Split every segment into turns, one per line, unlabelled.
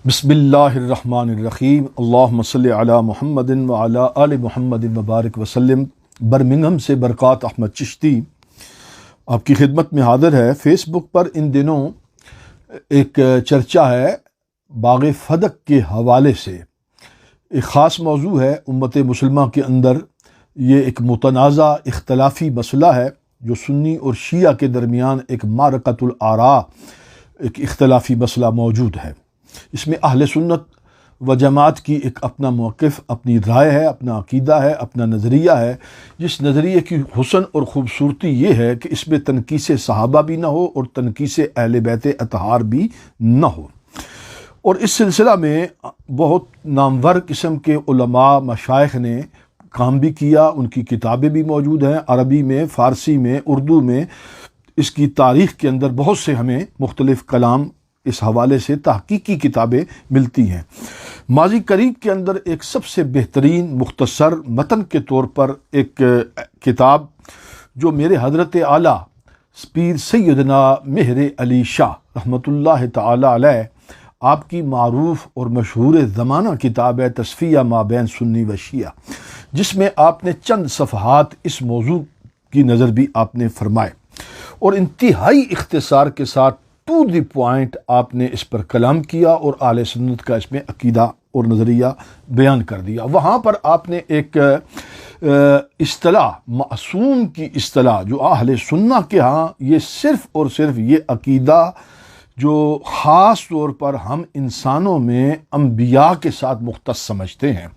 بسم اللہ الرحمن الرحیم اللہم صلی علی محمد وعلی آل محمد مبارک وسلم۔ برمنگھم سے برکات احمد چشتی آپ کی خدمت میں حاضر ہے۔ فیس بک پر ان دنوں ایک چرچا ہے باغ فدق کے حوالے سے۔ ایک خاص موضوع ہے امت مسلمہ کے اندر، یہ ایک متنازع اختلافی مسئلہ ہے جو سنی اور شیعہ کے درمیان ایک معرکۃ الآراء، ایک اختلافی مسئلہ موجود ہے۔ اس میں اہل سنت و جماعت کی ایک اپنا موقف، اپنی رائے ہے، اپنا عقیدہ ہے، اپنا نظریہ ہے، جس نظریے کی حسن اور خوبصورتی یہ ہے کہ اس میں تنقیص صحابہ بھی نہ ہو اور تنقیص اہل بیت اطہار بھی نہ ہو۔ اور اس سلسلہ میں بہت نامور قسم کے علماء مشائخ نے کام بھی کیا، ان کی کتابیں بھی موجود ہیں، عربی میں، فارسی میں، اردو میں۔ اس کی تاریخ کے اندر بہت سے ہمیں مختلف کلام اس حوالے سے تحقیقی کتابیں ملتی ہیں۔ ماضی قریب کے اندر ایک سب سے بہترین مختصر متن کے طور پر ایک کتاب جو میرے حضرت اعلیٰ پیر سیدنا مہر علی شاہ رحمۃ اللہ تعالی علیہ، آپ کی معروف اور مشہور زمانہ کتاب ہے تصفیہ ما بین سنی و شیعہ، جس میں آپ نے چند صفحات اس موضوع کی نظر بھی آپ نے فرمائے اور انتہائی اختصار کے ساتھ ٹو دی پوائنٹ آپ نے اس پر کلام کیا اور اہل سنت کا اس میں عقیدہ اور نظریہ بیان کر دیا۔ وہاں پر آپ نے ایک اصطلاح، معصوم کی اصطلاح، جو اہل سنت کے ہاں یہ صرف اور صرف یہ عقیدہ جو خاص طور پر ہم انسانوں میں انبیاء کے ساتھ مختص سمجھتے ہیں،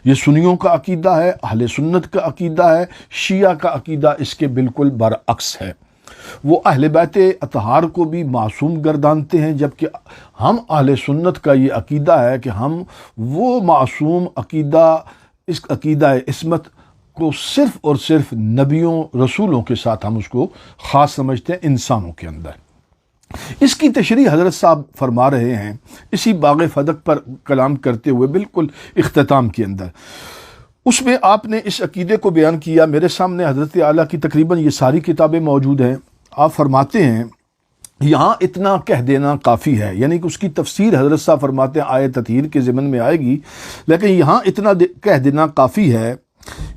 یہ سنیوں کا عقیدہ ہے، اہل سنت کا عقیدہ ہے۔ شیعہ کا عقیدہ اس کے بالکل برعکس ہے، وہ اہل بیت اطہار کو بھی معصوم گردانتے ہیں، جبکہ ہم اہل سنت کا یہ عقیدہ ہے کہ ہم وہ معصوم عقیدہ، اس عقیدہ عصمت کو صرف اور صرف نبیوں رسولوں کے ساتھ ہم اس کو خاص سمجھتے ہیں انسانوں کے اندر۔ اس کی تشریح حضرت صاحب فرما رہے ہیں اسی باغ فدق پر کلام کرتے ہوئے بالکل اختتام کے اندر۔ اس میں آپ نے اس عقیدے کو بیان کیا۔ میرے سامنے حضرت اعلیٰ کی تقریباً یہ ساری کتابیں موجود ہیں۔ آپ فرماتے ہیں یہاں اتنا کہہ دینا کافی ہے، یعنی کہ اس کی تفسیر حضرت صاحب فرماتے ہیں آیت تطہیر کے ضمن میں آئے گی، لیکن یہاں اتنا کہہ دینا کافی ہے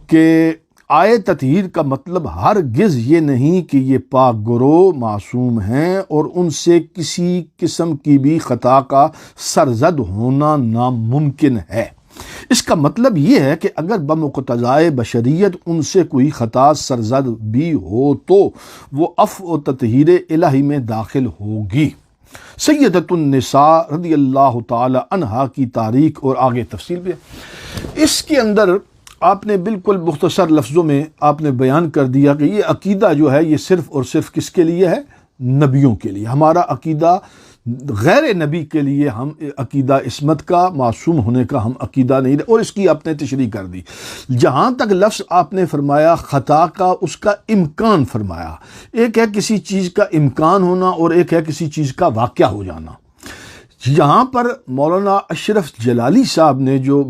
کہ آیت تطہیر کا مطلب ہرگز یہ نہیں کہ یہ پاک گروہ معصوم ہیں اور ان سے کسی قسم کی بھی خطا کا سرزد ہونا ناممکن ہے۔ اس کا مطلب یہ ہے کہ اگر بمقتضائے بشریت ان سے کوئی خطا سرزد بھی ہو تو وہ عفو و تطہیر الہی میں داخل ہوگی۔ سیدۃ النساء رضی اللہ تعالی عنہا کی تاریخ اور آگے تفصیل بھی اس کے اندر آپ نے بالکل مختصر لفظوں میں آپ نے بیان کر دیا کہ یہ عقیدہ جو ہے یہ صرف اور صرف کس کے لیے ہے؟ نبیوں کے لیے۔ ہمارا عقیدہ غیر نبی کے لیے، ہم عقیدہ عصمت کا، معصوم ہونے کا ہم عقیدہ نہیں، اور اس کی آپ نے تشریح کر دی۔ جہاں تک لفظ آپ نے فرمایا خطا کا، اس کا امکان فرمایا۔ ایک ہے کسی چیز کا امکان ہونا اور ایک ہے کسی چیز کا واقعہ ہو جانا۔ یہاں پر مولانا اشرف جلالی صاحب نے جو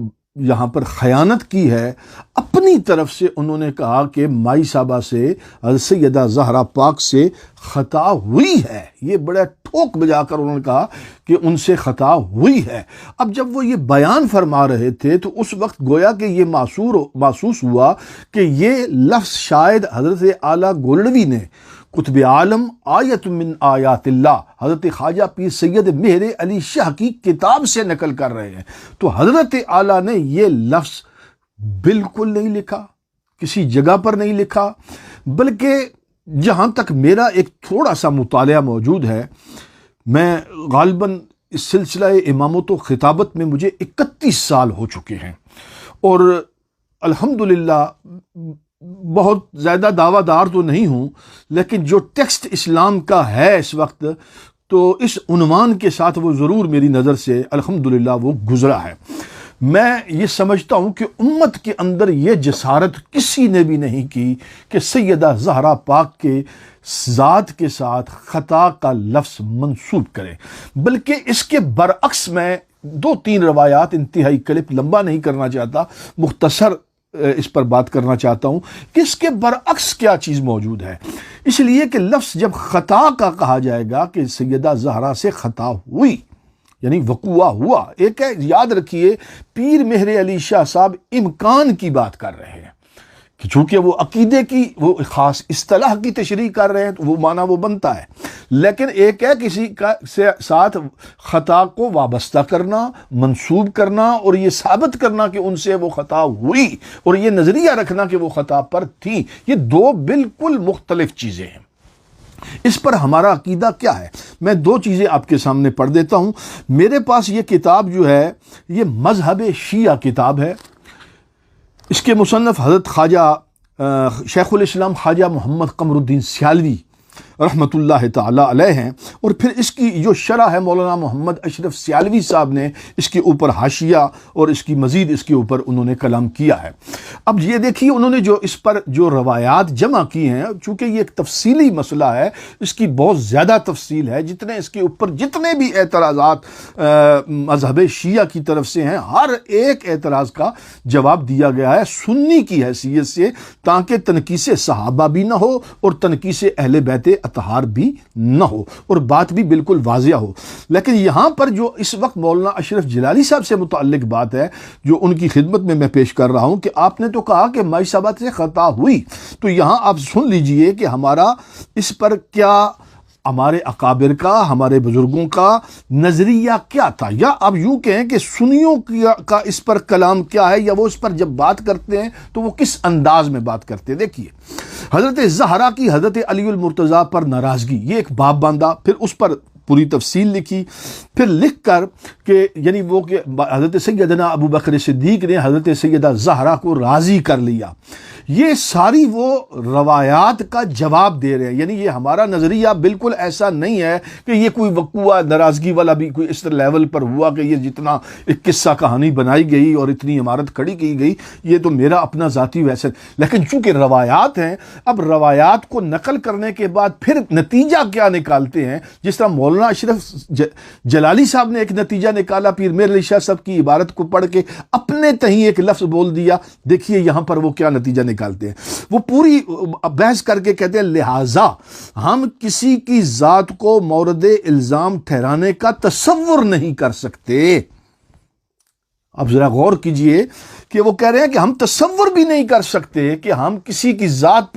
یہاں پر خیانت کی ہے، اپنی طرف سے انہوں نے کہا کہ مائی صاحبہ سے، سیدہ زہرا پاک سے خطا ہوئی ہے۔ یہ بڑا ٹھوک بجا کر انہوں نے کہا کہ ان سے خطا ہوئی ہے۔ اب جب وہ یہ بیان فرما رہے تھے تو اس وقت گویا کہ یہ محسوس ہوا کہ یہ لفظ شاید حضرت اعلیٰ گولڑوی نے قطب عالم آیت من آیات اللہ حضرت خواجہ پیر سید مہر علی شاہ کی کتاب سے نقل کر رہے ہیں، تو حضرت اعلیٰ نے یہ لفظ بالکل نہیں لکھا، کسی جگہ پر نہیں لکھا، بلکہ جہاں تک میرا ایک تھوڑا سا مطالعہ موجود ہے، میں غالباً اس سلسلہ امامت و خطابت میں مجھے 31 سال ہو چکے ہیں، اور الحمدللہ بہت زیادہ دعویٰ دار تو نہیں ہوں، لیکن جو ٹیکسٹ اسلام کا ہے اس وقت، تو اس عنوان کے ساتھ وہ ضرور میری نظر سے الحمدللہ وہ گزرا ہے۔ میں یہ سمجھتا ہوں کہ امت کے اندر یہ جسارت کسی نے بھی نہیں کی کہ سیدہ زہرا پاک کے ذات کے ساتھ خطا کا لفظ منسوب کرے، بلکہ اس کے برعکس میں 2-3 روایات، انتہائی کلپ لمبا نہیں کرنا چاہتا، مختصر اس پر بات کرنا چاہتا ہوں کہ اس کے برعکس کیا چیز موجود ہے۔ اس لیے کہ لفظ جب خطا کا کہا جائے گا کہ سیدہ زہرا سے خطا ہوئی، یعنی وقوع ہوا۔ ایک ہے، یاد رکھیے، پیر مہر علی شاہ صاحب امکان کی بات کر رہے ہیں کہ چونکہ وہ عقیدے کی وہ خاص اصطلاح کی تشریح کر رہے ہیں تو وہ معنی وہ بنتا ہے، لیکن ایک ہے کسی کا ساتھ خطا کو وابستہ کرنا، منسوب کرنا اور یہ ثابت کرنا کہ ان سے وہ خطا ہوئی، اور یہ نظریہ رکھنا کہ وہ خطا پر تھی۔ یہ دو بالکل مختلف چیزیں ہیں۔ اس پر ہمارا عقیدہ کیا ہے؟ میں دو چیزیں آپ کے سامنے پڑھ دیتا ہوں۔ میرے پاس یہ کتاب جو ہے یہ مذہب شیعہ کتاب ہے، اس کے مصنف حضرت خواجہ شیخ الاسلام خواجہ محمد قمر الدین سیالوی رحمۃ اللہ تعالی علیہ ہیں، اور پھر اس کی جو شرح ہے مولانا محمد اشرف سیالوی صاحب نے اس کے اوپر حاشیہ اور اس کی مزید اس کے اوپر انہوں نے کلام کیا ہے۔ اب یہ دیکھیے انہوں نے جو اس پر جو روایات جمع کی ہیں، چونکہ یہ ایک تفصیلی مسئلہ ہے، اس کی بہت زیادہ تفصیل ہے، جتنے اس کے اوپر جتنے بھی اعتراضات مذہب شیعہ کی طرف سے ہیں، ہر ایک اعتراض کا جواب دیا گیا ہے سنی کی حیثیت سے، تاکہ تنقیص صحابہ بھی نہ ہو اور تنقیص اہل بیت اطہار بھی نہ ہو، اور بات بھی بالکل واضح ہو۔ لیکن یہاں پر جو اس وقت مولانا اشرف جلالی صاحب سے متعلق بات ہے جو ان کی خدمت میں پیش کر رہا ہوں، کہ آپ نے تو کہا کہ مائی صاحبہ سے خطا ہوئی، تو یہاں آپ سن لیجئے کہ ہمارا اس پر کیا، ہمارے اکابر کا، ہمارے بزرگوں کا نظریہ کیا تھا، یا آپ یوں کہیں کہ سنیوں کا اس پر کلام کیا ہے، یا وہ اس پر جب بات کرتے ہیں تو وہ کس انداز میں بات کرتے ہیں۔ دیکھیے، حضرت زہرا کی حضرت علی المرتضیٰ پر ناراضگی، یہ ایک باب باندھا، پھر اس پر پوری تفصیل لکھی، پھر لکھ کر کہ یعنی وہ کہ حضرت سیدنا ابو بکر صدیق نے حضرت سیدہ زہرا کو راضی کر لیا۔ یہ ساری وہ روایات کا جواب دے رہے ہیں، یعنی یہ ہمارا نظریہ بالکل ایسا نہیں ہے کہ یہ کوئی وقوع ناراضگی والا بھی کوئی اس لیول پر ہوا کہ یہ جتنا ایک قصہ کہانی بنائی گئی اور اتنی عمارت کھڑی کی گئی، یہ تو میرا اپنا ذاتی ویسے، لیکن چونکہ روایات ہیں، اب روایات کو نقل کرنے کے بعد پھر نتیجہ کیا نکالتے ہیں، جس طرح مولانا اشرف جلالی صاحب نے ایک نتیجہ نکالا پیر میر علی شاہ صاحب کی عبارت کو پڑھ کے، اپنے تہیں ایک لفظ بول دیا۔ دیکھیے یہاں پر وہ کیا نتیجہ نکالتے ہیں، وہ پوری بحث کر کے کہتے ہیں لہٰذا ہم کسی کی ذات کو مورد الزام ٹھہرانے کا تصور نہیں کر سکتے۔ اب ذرا غور کیجئے کہ وہ کہہ رہے ہیں کہ ہم تصور بھی نہیں کر سکتے کہ ہم کسی کی ذات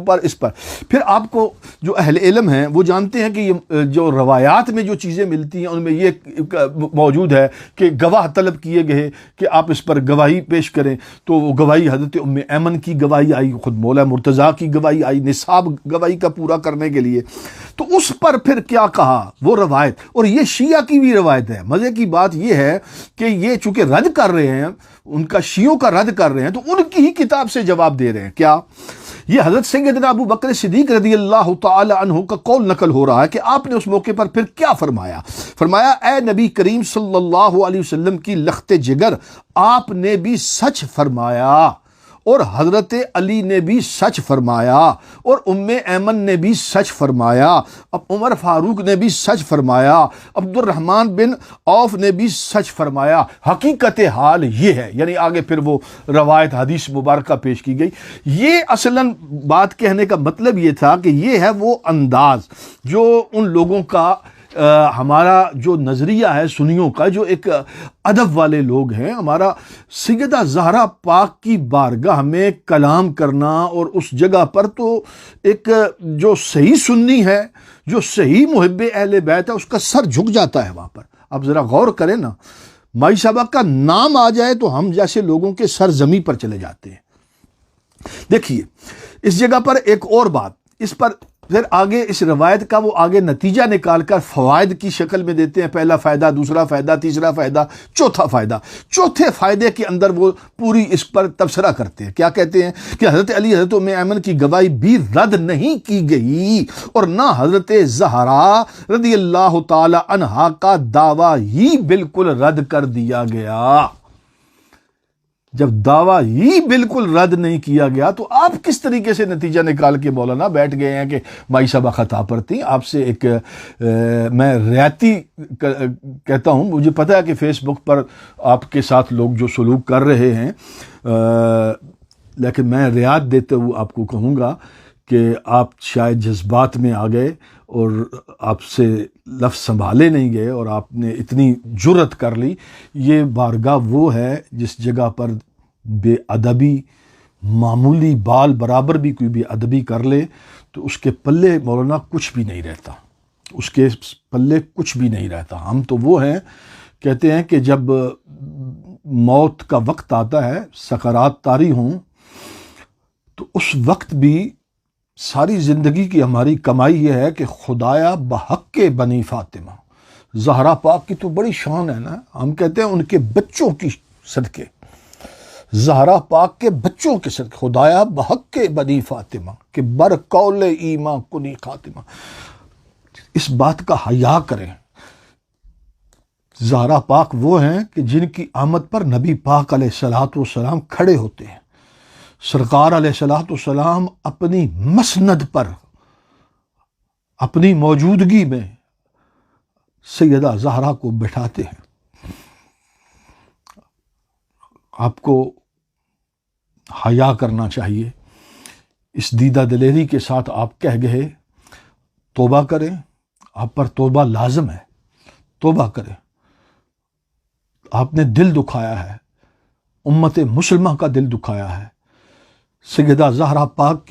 پر اس پر، پھر آپ کو جو اہل علم ہیں وہ جانتے ہیں کہ یہ جو روایات میں جو چیزیں ملتی ہیں ان میں یہ موجود ہے کہ گواہ طلب کیے گئے کہ آپ اس پر گواہی پیش کریں، تو وہ گواہی حضرت ام ایمن کی گواہی آئی، خود مولا مرتضیٰ کی گواہی آئی نصاب گواہی کا پورا کرنے کے لیے، تو اس پر پھر کیا کہا وہ روایت، اور یہ شیعہ کی بھی روایت ہے۔ مزے کی بات یہ ہے کہ یہ چونکہ رد کر رہے ہیں، ان کا شیعوں کا رد کر رہے ہیں، تو ان کی ہی کتاب سے جواب دے رہے ہیں۔ کیا؟ یہ حضرت سیدنا ابو بکر صدیق رضی اللہ تعالی عنہ کا قول نقل ہو رہا ہے کہ آپ نے اس موقع پر پھر کیا فرمایا؟ فرمایا، اے نبی کریم صلی اللہ علیہ وسلم کی لخت جگر، آپ نے بھی سچ فرمایا، اور حضرت علی نے بھی سچ فرمایا، اور ام ایمن نے بھی سچ فرمایا، اب عمر فاروق نے بھی سچ فرمایا، عبد الرحمن بن عوف نے بھی سچ فرمایا۔ حقیقت حال یہ ہے، یعنی آگے پھر وہ روایت حدیث مبارکہ پیش کی گئی۔ یہ اصلاً بات کہنے کا مطلب یہ تھا کہ یہ ہے وہ انداز جو ان لوگوں کا ہمارا جو نظریہ ہے سنیوں کا، جو ایک ادب والے لوگ ہیں، ہمارا سیدہ زہرا پاک کی بارگاہ میں کلام کرنا، اور اس جگہ پر تو ایک جو صحیح سنی ہے، جو صحیح محب اہل بیت ہے، اس کا سر جھک جاتا ہے وہاں پر۔ اب ذرا غور کریں نا، مائی صاحبہ کا نام آ جائے تو ہم جیسے لوگوں کے سر زمین پر چلے جاتے ہیں۔ دیکھیے اس جگہ پر ایک اور بات، اس پر پھر آگے اس روایت کا وہ آگے نتیجہ نکال کر فوائد کی شکل میں دیتے ہیں، پہلا فائدہ، دوسرا فائدہ، تیسرا فائدہ، چوتھا فائدہ۔ چوتھے فائدے کے اندر وہ پوری اس پر تبصرہ کرتے ہیں۔ کیا کہتے ہیں؟ کہ حضرت علی حضرت ام ایمن کی گواہی بھی رد نہیں کی گئی، اور نہ حضرت زہرا رضی اللہ تعالی عنہا کا دعویٰ ہی بالکل رد کر دیا گیا۔ جب دعویٰ ہی بالکل رد نہیں کیا گیا تو آپ کس طریقے سے نتیجہ نکال کے مولانا بیٹھ گئے ہیں کہ مائی صاحبہ خطا پر تھی؟ آپ سے ایک میں رعایتی کہتا ہوں، مجھے پتہ ہے کہ فیس بک پر آپ کے ساتھ لوگ جو سلوک کر رہے ہیں، لیکن میں رعایت دیتے ہوئے آپ کو کہوں گا کہ آپ شاید جذبات میں آ گئے اور آپ سے لفظ سنبھالے نہیں گئے اور آپ نے اتنی جرت کر لی. یہ بارگاہ وہ ہے جس جگہ پر بے ادبی، معمولی بال برابر بھی کوئی بے ادبی کر لے تو اس کے پلے مولانا کچھ بھی نہیں رہتا، اس کے پلے کچھ بھی نہیں رہتا. ہم تو وہ ہیں کہتے ہیں کہ جب موت کا وقت آتا ہے، سکرات طاری ہوں، تو اس وقت بھی ساری زندگی کی ہماری کمائی یہ ہے کہ خدایا بحق بنی فاطمہ، زہرا پاک کی تو بڑی شان ہے نا، ہم کہتے ہیں ان کے بچوں کی صدقے، زہرا پاک کے بچوں کے صدقے، خدایا بحق بنی فاطمہ کہ بر قول ایمان کنی خاتمہ. اس بات کا حیا کریں. زہرا پاک وہ ہیں کہ جن کی آمد پر نبی پاک علیہ الصلوۃ والسلام کھڑے ہوتے ہیں. سرکار علیہ الصلوۃ والسلام اپنی مسند پر اپنی موجودگی میں سیدہ زہرا کو بٹھاتے ہیں. آپ کو حیا کرنا چاہیے. اس دیدہ دلیری کے ساتھ آپ کہہ گئے توبہ کریں، آپ پر توبہ لازم ہے، توبہ کریں. آپ نے دل دکھایا ہے، امت مسلمہ کا دل دکھایا ہے. سیدہ زہرا پاک کی